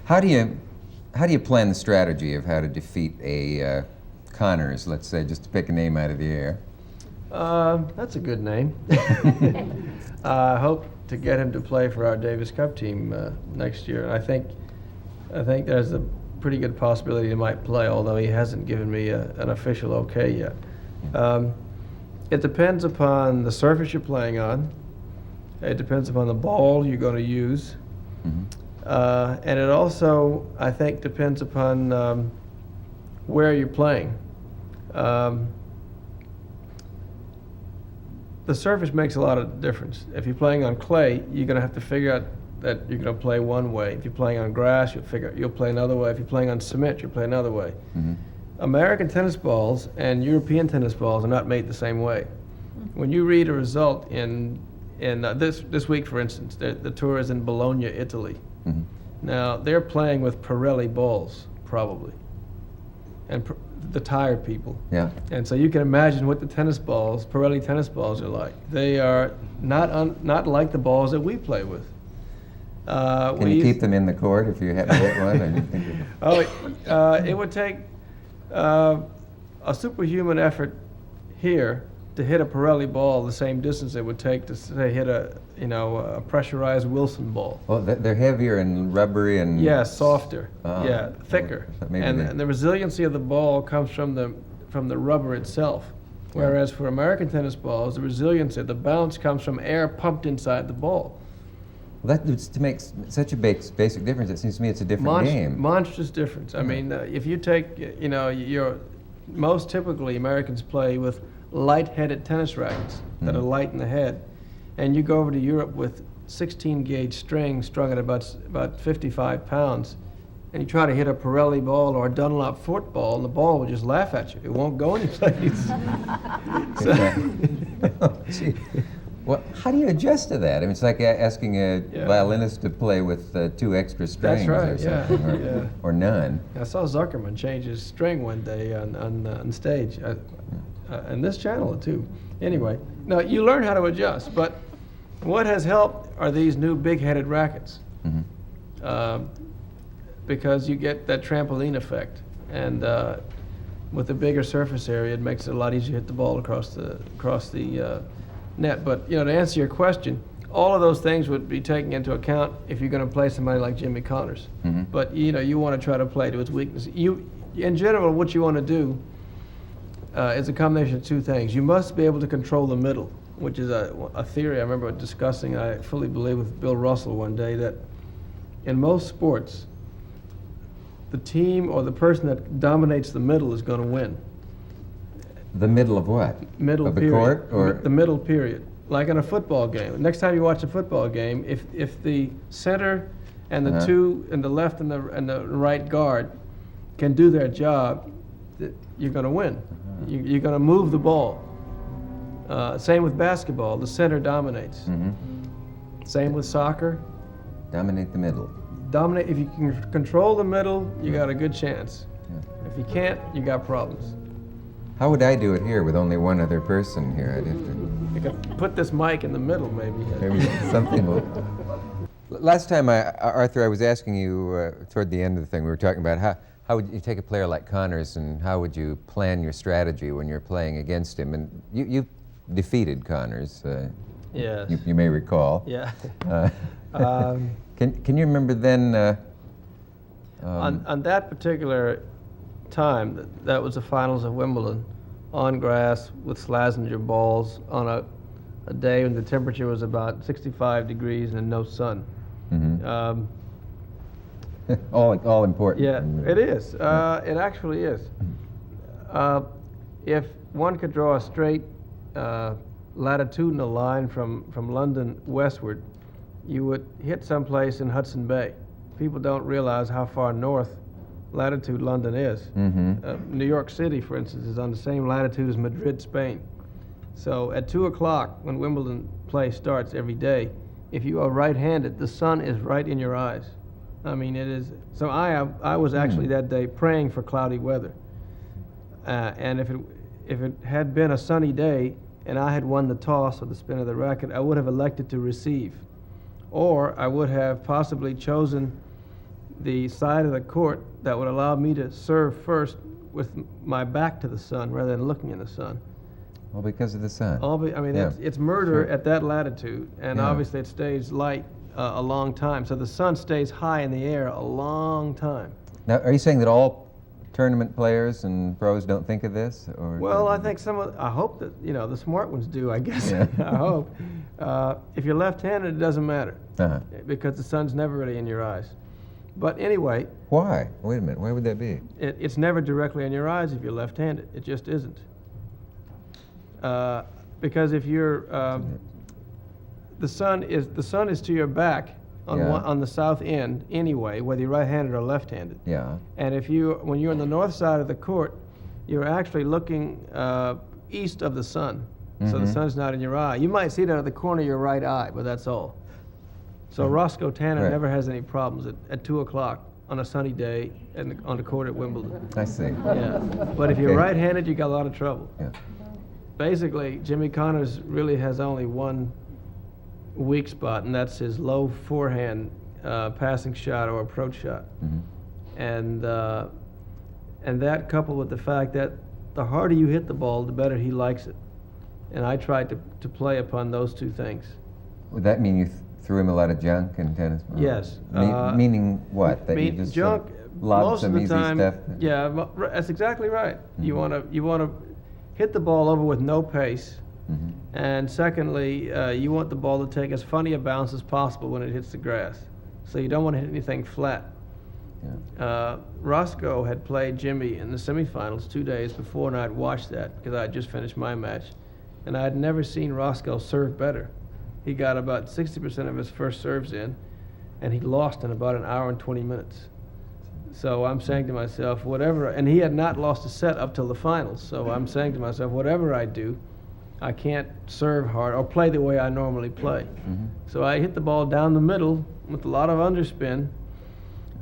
How do you plan the strategy of how to defeat a Connors, let's say, just to pick a name out of the air? That's a good name. I hope to get him to play for our Davis Cup team next year. And I think there's a pretty good possibility he might play, although he hasn't given me an official okay yet. It depends upon the surface you're playing on. It depends upon the ball you're going to use. And it also, I think, depends upon where you're playing. The surface makes a lot of difference. If you're playing on clay, you're going to have to figure out that you're going to play one way. If you're playing on grass, you'll play another way. If you're playing on cement, you'll play another way. American tennis balls and European tennis balls are not made the same way. When you read a result in this week, for instance, the tour is in Bologna, Italy. Now, they're playing with Pirelli balls, probably, and the tired people. Yeah. And so you can imagine what the Pirelli tennis balls are like. They are not like the balls that we play with. Can you keep them in the court if you have to hit one? It would take a superhuman effort here to hit a Pirelli ball the same distance it would take to, say, hit a pressurized Wilson ball. Well, they're heavier and rubbery and... Yeah, softer. Yeah, thicker. And the resiliency of the ball comes from the rubber itself. Whereas for American tennis balls, the resiliency, the bounce comes from air pumped inside the ball. Well, that makes such a basic difference. It seems to me it's a different game. Monstrous difference. I mean, if you take, most typically Americans play with light-headed tennis rackets that are light in the head, and you go over to Europe with 16-gauge string strung at about 55 pounds, and you try to hit a Pirelli ball or a Dunlop football, and the ball will just laugh at you. It won't go anyplace. Gee. Well, how do you adjust to that? I mean, it's like asking a violinist to play with 2 extra strings. That's right, or something, or none. I saw Zuckerman change his string one day on stage, and this channel too. Anyway, now you learn how to adjust, but what has helped are these new big-headed rackets, because you get that trampoline effect, and with the bigger surface area, it makes it a lot easier to hit the ball across the net. But to answer your question, all of those things would be taken into account if you're going to play somebody like Jimmy Connors. But you want to try to play to his weakness. In general, what you want to do is a combination of 2 things. You must be able to control the middle, which is a theory I remember discussing. I fully believe with Bill Russell one day that in most sports, the team or the person that dominates the middle is going to win. The middle of what? Middle of the period. Court, or the middle period, like in a football game. Next time you watch a football game, if the center and the 2 and the left and the right guard can do their job, you're going to win. You're going to move the ball. Same with basketball. The center dominates. Same with soccer. Dominate the middle. Dominate. If you can control the middle, you got a good chance. If you can't, you got problems. How would I do it here with only one other person here? I'd have to... You could put this mic in the middle, maybe. Maybe something will... Last time, Arthur, I was asking you toward the end of the thing, we were talking about how would you take a player like Connors and how would you plan your strategy when you're playing against him? And you defeated Connors. Yes. You may recall. Yeah. Can you remember then? On that particular time, that was the finals of Wimbledon, on grass with Slazenger balls on a day when the temperature was about 65 degrees and no sun. All important. Yeah, it is. It actually is. If one could draw a straight latitudinal line from London westward, you would hit someplace in Hudson Bay. People don't realize how far north latitude London is. New York City, for instance, is on the same latitude as Madrid, Spain. So at 2 o'clock, when Wimbledon play starts every day, if you are right-handed, the sun is right in your eyes. I mean, it is. So I was actually that day praying for cloudy weather. And if it had been a sunny day and I had won the toss or the spin of the racket, I would have elected to receive. Or I would have possibly chosen the side of the court that would allow me to serve first with my back to the sun rather than looking in the sun. Well, because of the sun. I mean, Yeah. it's murder Sure. at that latitude, and Yeah. obviously it stays light a long time. So the sun stays high in the air a long time. Now, are you saying that all tournament players and pros don't think of this? Or Well, I think I hope that, the smart ones do, I guess. Yeah. I hope. If you're left-handed, it doesn't matter Uh-huh. because the sun's never really in your eyes. But anyway, Why? Wait a minute. Why would that be? it's never directly in your eyes if you're left-handed. It just isn't. Because if you're, the sun is to your back on Yeah. on the south end anyway, whether you're right-handed or left-handed. Yeah. And when you're on the north side of the court, you're actually looking east of the sun. So the Mhm. sun's not in your eye. You might see it out of the corner of your right eye, but that's all. So Roscoe Tanner Right. never has any problems at 2 o'clock on a sunny day on the court at Wimbledon. I see. Yeah. But if you're Okay. right-handed, you got a lot of trouble. Yeah. Basically, Jimmy Connors really has only one weak spot, and that's his low forehand passing shot or approach shot. Mhm. And that coupled with the fact that the harder you hit the ball, the better he likes it. And I tried to play upon those two things. Would that mean you threw him a lot of junk in tennis? Yes. Meaning what? That you just junk, lobbed most some of the easy time, stuff? yeah, that's exactly right. You Mhm. want to hit the ball over with no pace. Mhm. And secondly, you want the ball to take as funny a bounce as possible when it hits the grass. So you don't want to hit anything flat. Yeah. Roscoe had played Jimmy in the semifinals 2 days before, and I'd watched that because I had just finished my match. And I had never seen Roscoe serve better. He got about 60% of his first serves in, and he lost in about an hour and 20 minutes. So I'm saying to myself, and he had not lost a set up till the finals. So I'm saying to myself, whatever I do, I can't serve hard or play the way I normally play. Mhm. So I hit the ball down the middle with a lot of underspin,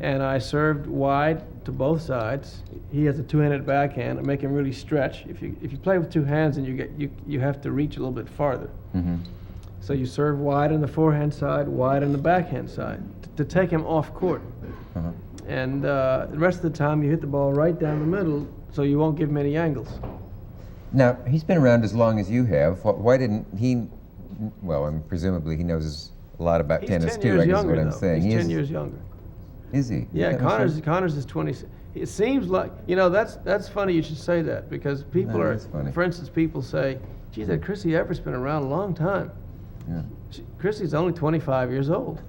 and I served wide to both sides. He has a two-handed backhand and make him really stretch. If you play with two hands, then you have to reach a little bit farther. Mhm. So you serve wide on the forehand side, wide on the backhand side to take him off court. Uh-huh. And the rest of the time you hit the ball right down the middle, so you won't give him any angles. Now, he's been around as long as you have. Why didn't he? Well, presumably he knows a lot about He's tennis 10 too. years I guess is younger, what I'm though. saying. He's He 10 is- years younger. Is he? Yeah, Is that what I'm Connors is 20. It seems like, that's funny you should say that, because people That is funny. for instance, people say, geez, that Chrissy Everett's been around a long time. saying? Chrissy's only 25 years old,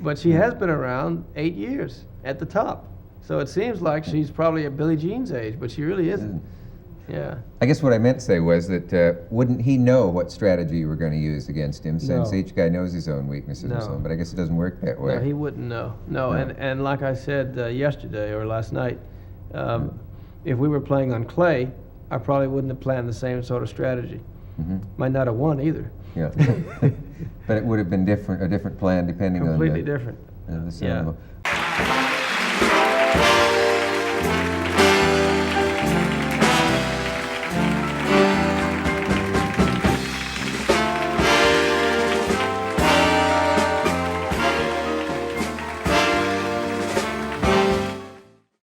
but she has been around 8 years at the top. So it seems like she's probably at Billie Jean's age, but she really isn't. Yeah. I guess what I meant to say was that wouldn't he know what strategy you were going to use against him, since No. each guy knows his own weaknesses and so No. on, but I guess it doesn't work that way. No, he wouldn't know. No, No. and like I said yesterday or last night, if we were playing on clay, I probably wouldn't have planned the same sort of strategy. Mhm. Might not have won either. Yeah. But it would have been a different plan depending Completely on different. the Yeah. cinema.